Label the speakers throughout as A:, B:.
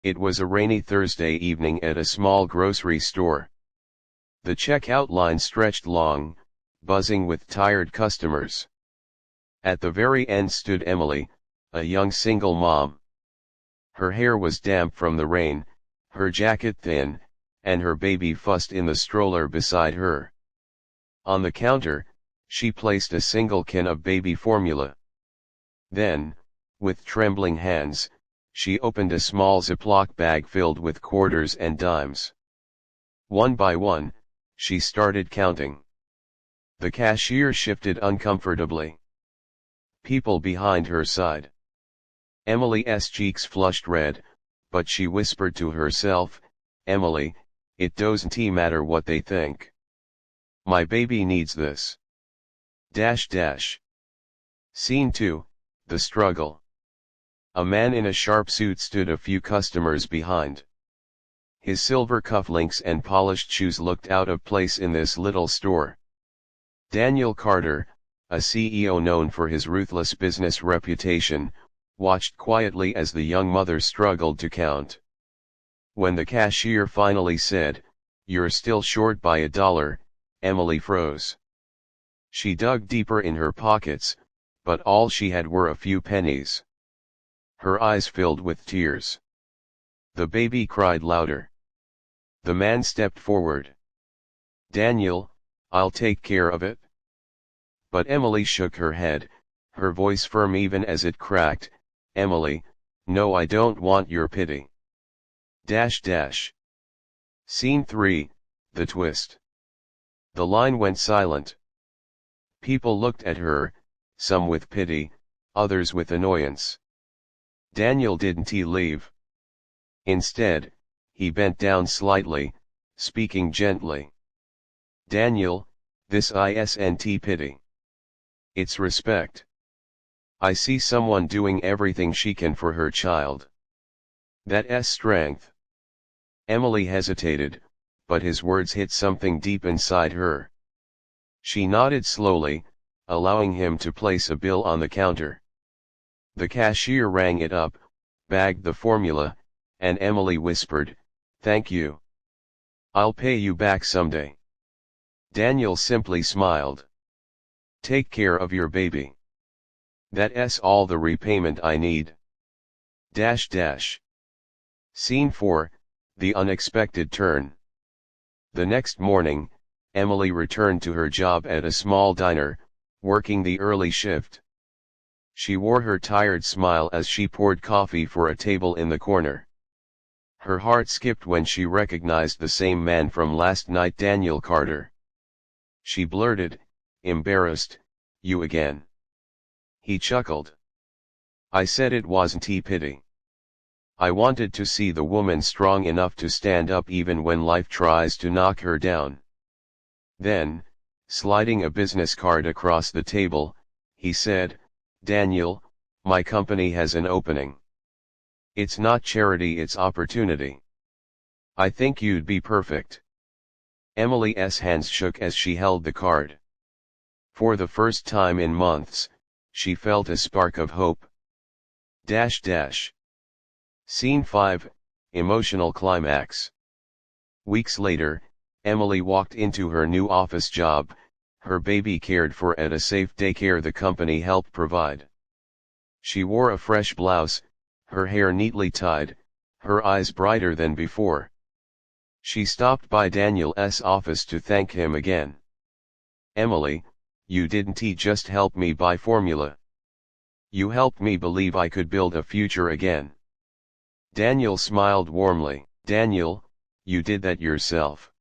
A: It was a rainy Thursday evening at a small grocery store. The checkout line stretched long, buzzing with tired customers. At the very end stood Emily, a young single mom. Her hair was damp from the rain, her jacket thin, and her baby fussed in the stroller beside her. On the counter, she placed a single can of baby formula. Then, with trembling hands, she opened a small Ziploc bag filled with quarters and dimes. One by one, she started counting. The cashier shifted uncomfortably. People behind her sighed. Emily's cheeks flushed red, but she whispered to herself, "Emily, it doesn't matter what they think. My baby needs this." Scene 2, The Struggle. A man in a sharp suit stood a few customers behind. His silver cufflinks and polished shoes looked out of place in this little store. Daniel Carter, a CEO known for his ruthless business reputation, watched quietly as the young mother struggled to count. When the cashier finally said, "You're still short by $1, Emily froze. She dug deeper in her pockets, but all she had were a few pennies. Her eyes filled with tears. The baby cried louder. The man stepped forward. "Daniel, I'll take care of it." But Emily shook her head, her voice firm even as it cracked. "Emily, no, I don't want your pity." Scene 3, The Twist. The line went silent. People looked at her, some with pity, others with annoyance. Daniel didn't leave. Instead, he bent down slightly, speaking gently. "Daniel, this isn't pity. It's respect. I see someone doing everything she can for her child. That's strength." Emily hesitated, but his words hit something deep inside her. She nodded slowly, allowing him to place a bill on the counter. The cashier rang it up, bagged the formula, and Emily whispered, "Thank you. I'll pay you back someday." Daniel simply smiled. "Take care of your baby. That's all the repayment I need." Scene 4, The Unexpected Turn. The next morning, Emily returned to her job at a small diner, working the early shift. She wore her tired smile as she poured coffee for a table in the corner. Her heart skipped when she recognized the same man from last night, Daniel Carter. She blurted, embarrassed, "You again?" He chuckled. "I said it wasn't pity. I wanted to see the woman strong enough to stand up even when life tries to knock her down." Then, sliding a business card across the table, he said, "Daniel, my company has an opening. It's not charity, it's opportunity. I think you'd be perfect." Emily's hands shook as she held the card. For the first time in months, she felt a spark of hope. Scene 5, Emotional Climax. Weeks later, Emily walked into her new office job, her baby cared for at a safe daycare the company helped provide. She wore a fresh blouse, her hair neatly tied, her eyes brighter than before. She stopped by Daniel's office to thank him again. "Emily, you didn't just help me buy formula. You helped me believe I could build a future again." Daniel smiled warmly. "Daniel, you did that yourself.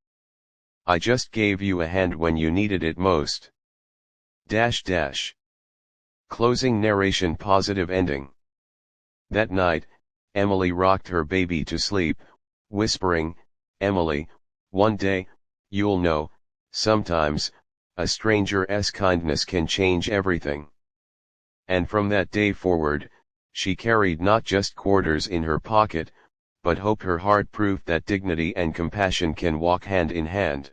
A: I just gave you a hand when you needed it most." Closing narration. Positive ending. That night, Emily rocked her baby to sleep, whispering, "Emily, one day, you'll know, sometimes, a stranger's kindness can change everything." And from that day forward, she carried not just quarters in her pocket, but hope. Her heart proved that dignity and compassion can walk hand in hand.